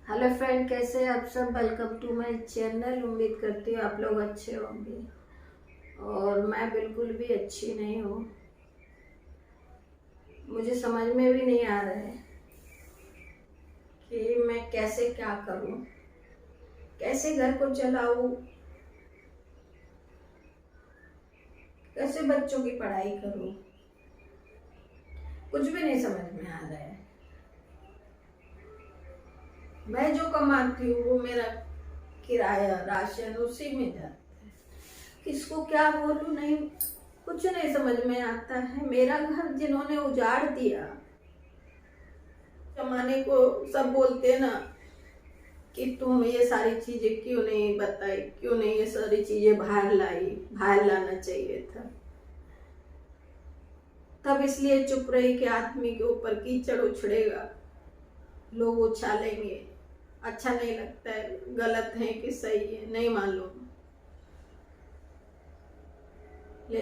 Hello friend, कैसे हैं आप सब। Welcome to my channel. उम्मीद करती हूँ आप लोग अच्छे होंगे और मैं बिल्कुल भी अच्छी नहीं हूँ। मुझे समझ में भी नहीं आ रहा है कि मैं कैसे क्या करूँ, कैसे घर को चलाऊँ, कैसे बच्चों की पढ़ाई करूँ। कुछ भी नहीं समझ में आ रहा है। मैं जो कमाती हूँ वो मेरा किराया राशन उसी में जाता है। किसको क्या बोलूँ, नहीं कुछ नहीं समझ में आता है। मेरा घर जिन्होंने उजाड़ दिया, जमाने को सब बोलते हैं ना कि तुम ये सारी चीजें क्यों नहीं बताई, क्यों नहीं ये सारी चीजें बाहर लाई, बाहर लाना चाहिए था। तब इसलिए चुप रही कि आदमी के ऊपर कीचड़ उछड़ेगा, लोग उछालेंगे, अच्छा नहीं लगता है, गलत है कि सही है नहीं मालूम। ले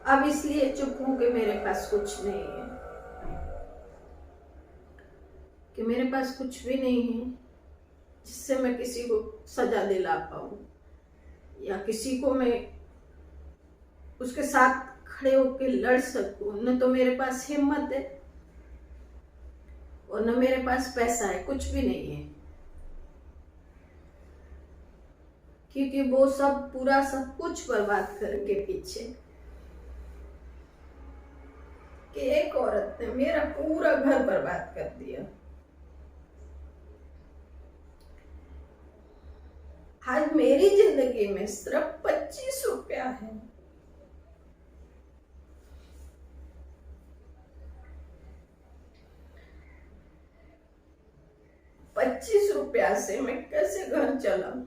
अब इसलिए चुप हूं कि मेरे पास कुछ नहीं है, कि मेरे पास कुछ भी नहीं है जिससे मैं किसी को सजा दिला पाऊं या किसी को मैं उसके साथ खड़े होकर लड़ सकूं। न तो मेरे पास हिम्मत है और न मेरे पास पैसा है, कुछ भी नहीं है। क्योंकि वो सब पूरा सब कुछ बर्बाद करके पीछे कि एक औरत ने मेरा पूरा घर बर्बाद कर दिया। आज मेरी जिंदगी में सिर्फ 25 रुपया है। 25 रुपया से मैं कैसे घर चलाऊं,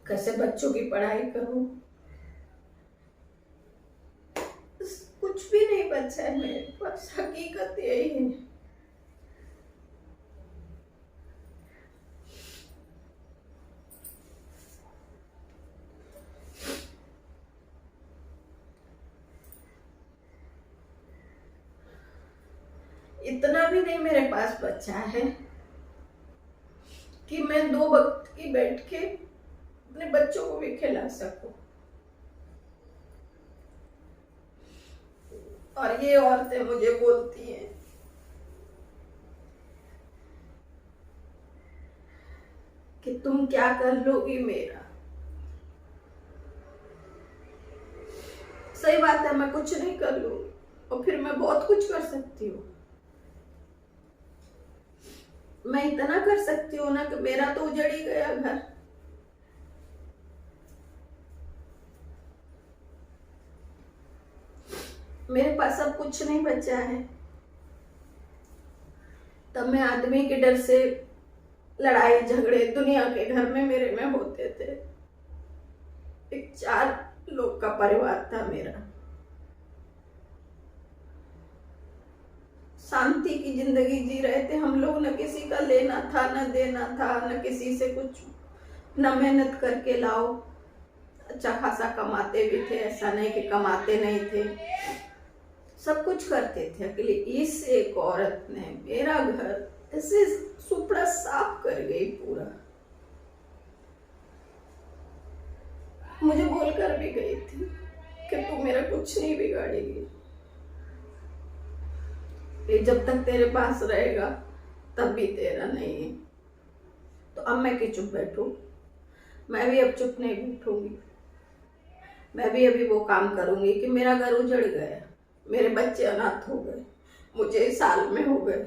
कैसे बच्चों की पढ़ाई करूं। कुछ भी नहीं बचा है मेरे पास, हकीकत यही है। इतना भी नहीं मेरे पास बचा है कि मैं 2 वक्त की बैठ के अपने बच्चों को भी खिला सकूं। और ये औरतें मुझे बोलती हैं कि तुम क्या कर लोगी मेरा। सही बात है, मैं कुछ नहीं कर लूं और फिर मैं बहुत कुछ कर सकती हूँ। मैं इतना कर सकती हूँ ना कि मेरा तो उजड़ ही गया घर। मेरे पास अब कुछ नहीं बचा है। तब मैं आदमी के डर से लड़ाई झगड़े दुनिया के घर में मेरे में होते थे। एक 4 लोग का परिवार था मेरा। शांति की जिंदगी जी रहे थे हम लोग। न किसी का लेना था, न देना था, न किसी से कुछ, न मेहनत करके लाओ। अच्छा खासा कमाते भी थे, ऐसा नहीं कि कमाते नहीं थे, सब कुछ करते थे। अकेले इस एक औरत ने मेरा घर ऐसे सुपड़ा साफ कर गई पूरा। मुझे बोलकर भी गई थी कि तू मेरा कुछ नहीं बिगाड़ेगी, ये जब तक तेरे पास रहेगा तब भी तेरा नहीं है। तो अब मैं क्यों चुप बैठूं। मैं भी अब चुप नहीं बैठूंगी। मैं भी अभी वो काम करूंगी कि मेरा घर उजड़ गया, मेरे बच्चे अनाथ हो गए, मुझे साल में हो गए,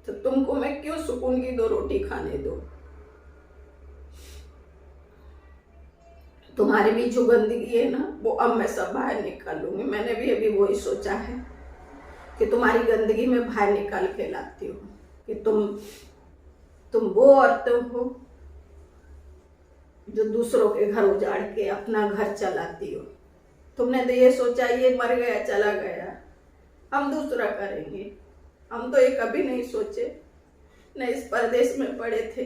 तो तुमको मैं क्यों सुकून की 2 रोटी खाने दो। तुम्हारी भी जो गंदगी है ना वो अब मैं सब बाहर निकालूंगी। मैंने भी अभी वही सोचा है कि तुम्हारी गंदगी में बाहर निकाल के लाती हूँ कि तुम वो औरतें हो जो दूसरों के घर उजाड़ के अपना घर चलाती हो। तुमने तो ये सोचा ये मर गया चला गया, हम दूसरा करेंगे। हम तो ये कभी नहीं सोचे, न इस परदेश में पड़े थे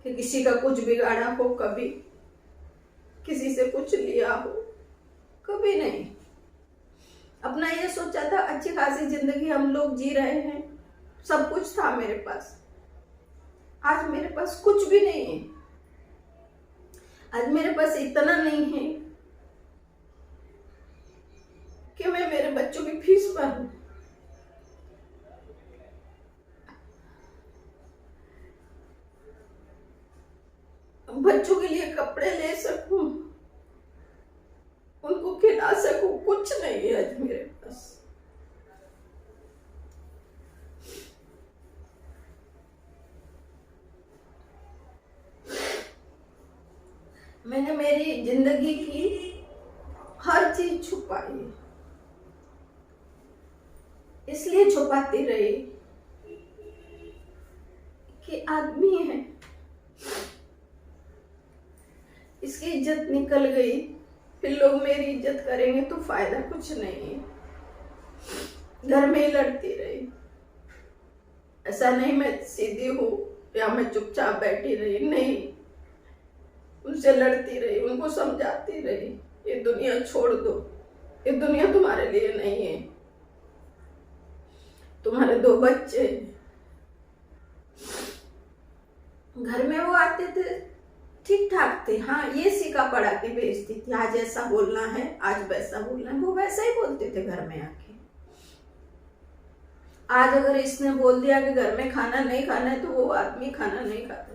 कि किसी का कुछ बिगाड़ा हो, कभी किसी से कुछ लिया हो, कभी नहीं। अपना ये सोचा था अच्छी खासी जिंदगी हम लोग जी रहे हैं, सब कुछ था मेरे पास। आज मेरे पास कुछ भी नहीं है। आज मेरे पास इतना नहीं है कि मैं मेरे बच्चों की फीस भरूं। बच्चों के लिए कपड़े ले सकूं, उनको खिला सकूं, कुछ नहीं है आज मेरे पास। मैंने मेरी जिंदगी की हर चीज छुपाई, इसलिए छुपाती रही कि आदमी है, इसकी इज्जत निकल गई, फिर लोग मेरी इज्जत करेंगे तो फायदा कुछ नहीं है। घर में ही लड़ती रही। ऐसा नहीं मैं सीधी हूं या मैं चुपचाप बैठी रही, नहीं, उनसे लड़ती रही, उनको समझाती रही, ये दुनिया छोड़ दो, ये दुनिया तुम्हारे लिए नहीं है। तुम्हारे 2 बच्चे, घर में वो आते थे ठीक ठाक थे, हाँ ये सिखा पढ़ा के भेजती थी, आज ऐसा बोलना है, आज वैसा बोलना है, वो वैसा ही बोलते थे घर में आके। आज अगर इसने बोल दिया कि घर में खाना नहीं खाना है तो वो आदमी खाना नहीं खाता।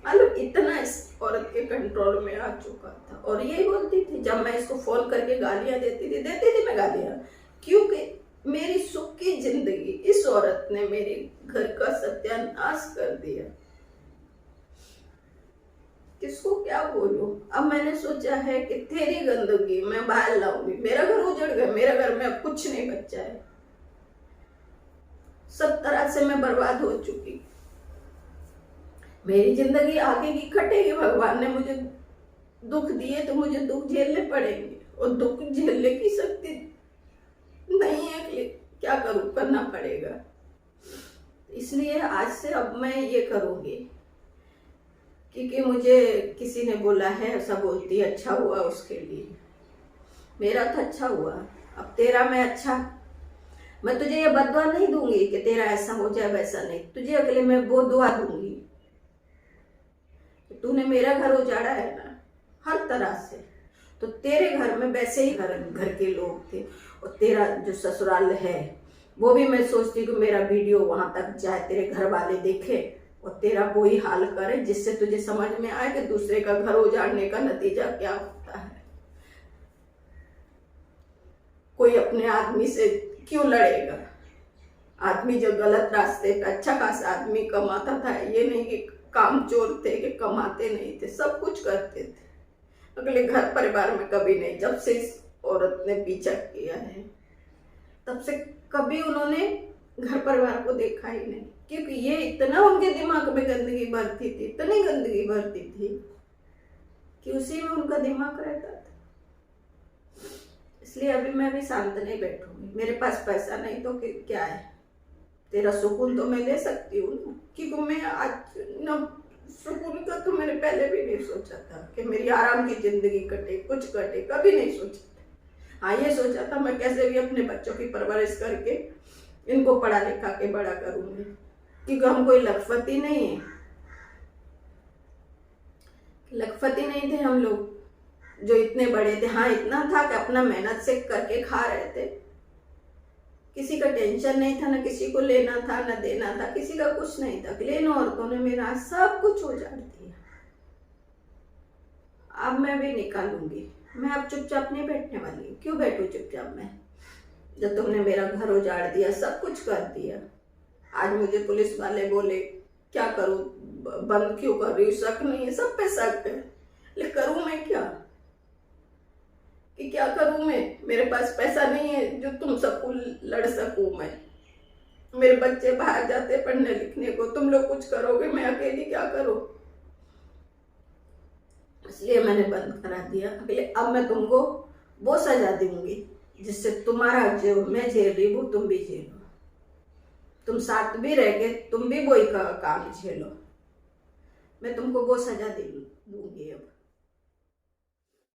मालूम इतना इस औरत के कंट्रोल में आ चुका था। और यही बोलती थी, जब मैं इसको फोन करके गालियां देती थी मैं गालियां, क्योंकि मेरी सुख की जिंदगी इस औरत ने मेरे घर का सत्यानाश कर दिया। किसको क्या बोलूं? अब मैंने सोचा है कि तेरी गंदगी मैं बाहर लाऊंगी। मेरा घर उजड़ गया, मेरा घर में अब कुछ नहीं बचा है, सब तरह से मैं बर्बाद हो चुकी। मेरी जिंदगी आगे की कटेगी। भगवान ने मुझे दुख दिए तो मुझे दुख झेलने पड़ेंगे, और दुख झेलने की शक्ति नहीं है, क्या करूं, करना पड़ेगा। इसलिए आज से अब मैं ये करूंगी, क्योंकि मुझे किसी ने बोला है, ऐसा बोलती अच्छा हुआ उसके लिए, मेरा तो अच्छा हुआ, अब तेरा मैं अच्छा, मैं तुझे ये बददुआ नहीं दूंगी कि तेरा ऐसा हो जाए वैसा नहीं, तुझे अगले मैं वो दुआ दूंगी। तूने मेरा घर उजाड़ा है ना हर तरह से, तो तेरे घर में वैसे ही घर के लोग थे, और तेरा जो ससुराल है वो भी मैं सोचती कि मेरा वीडियो वहां तक जाए, तेरे घर वाले देखे और तेरा वो ही हाल करे, जिससे तुझे समझ में आए कि दूसरे का घर उजाड़ने का नतीजा क्या होता है। कोई अपने आदमी से क्यों लड़ेगा? आदमी जो गलत रास्ते पे, अच्छा खासा आदमी कमाता था, ये नहीं कि काम चोर थे कि कमाते नहीं थे, सब कुछ करते थे, अगले घर परिवार में कभी नहीं। जब से इस औरत ने पीछा किया है तब से कभी उन्होंने घर परिवार को देखा ही नहीं, क्योंकि ये इतना उनके दिमाग में गंदगी भरती थी, इतनी गंदगी भरती थी कि उसी में उनका दिमाग रहता था। इसलिए अभी मैं भी शांत नहीं बैठूंगी। मेरे पास पैसा नहीं तो क्या है, तेरा सुकून तो मैं ले सकती हूँ, क्योंकि मैं आज न सुकून का तो मैंने पहले भी नहीं सोचा था कि मेरी आराम की जिंदगी कटे, कुछ कटे, कभी नहीं सोचा था। हाँ ये सोचा था मैं कैसे भी अपने बच्चों की परवरिश करके इनको पढ़ा लिखा के बड़ा करूंगी, क्योंकि हम कोई लखपति नहीं है, लखपति नहीं थे हम लोग जो इतने बड़े थे। हाँ इतना था कि अपना मेहनत से करके खा रहे थे, किसी का टेंशन नहीं था, ना किसी को लेना था ना देना था, किसी का कुछ नहीं था। लेकिन औरतों ने मेरा सब कुछ उजाड़ दिया। अब मैं भी निकालूंगी, मैं अब चुपचाप नहीं बैठने वाली। क्यों बैठूं चुपचाप मैं, जब तुमने मेरा घर उजाड़ दिया, सब कुछ कर दिया। आज मुझे पुलिस वाले बोले क्या करूं, बंद क्यों कर रही हूँ, शक नहीं है, सब पे शक है, लेकिन करूं मैं क्या, कि क्या करूं मैं? मेरे पास पैसा नहीं है जो तुम सबको लड़ सकूं मैं। मेरे बच्चे बाहर जाते पढ़ने लिखने को, तुम लोग कुछ करोगे, मैं अकेली क्या करूं? इसलिए मैंने बंद करा दिया। अगले अब मैं तुमको वो सजा दूंगी जिससे तुम्हारा जो मैं झेल रही हूँ तुम भी झेलो, तुम साथ भी रह के तुम भी वही काम झेलो। मैं तुमको वो सजा दूंगी अब।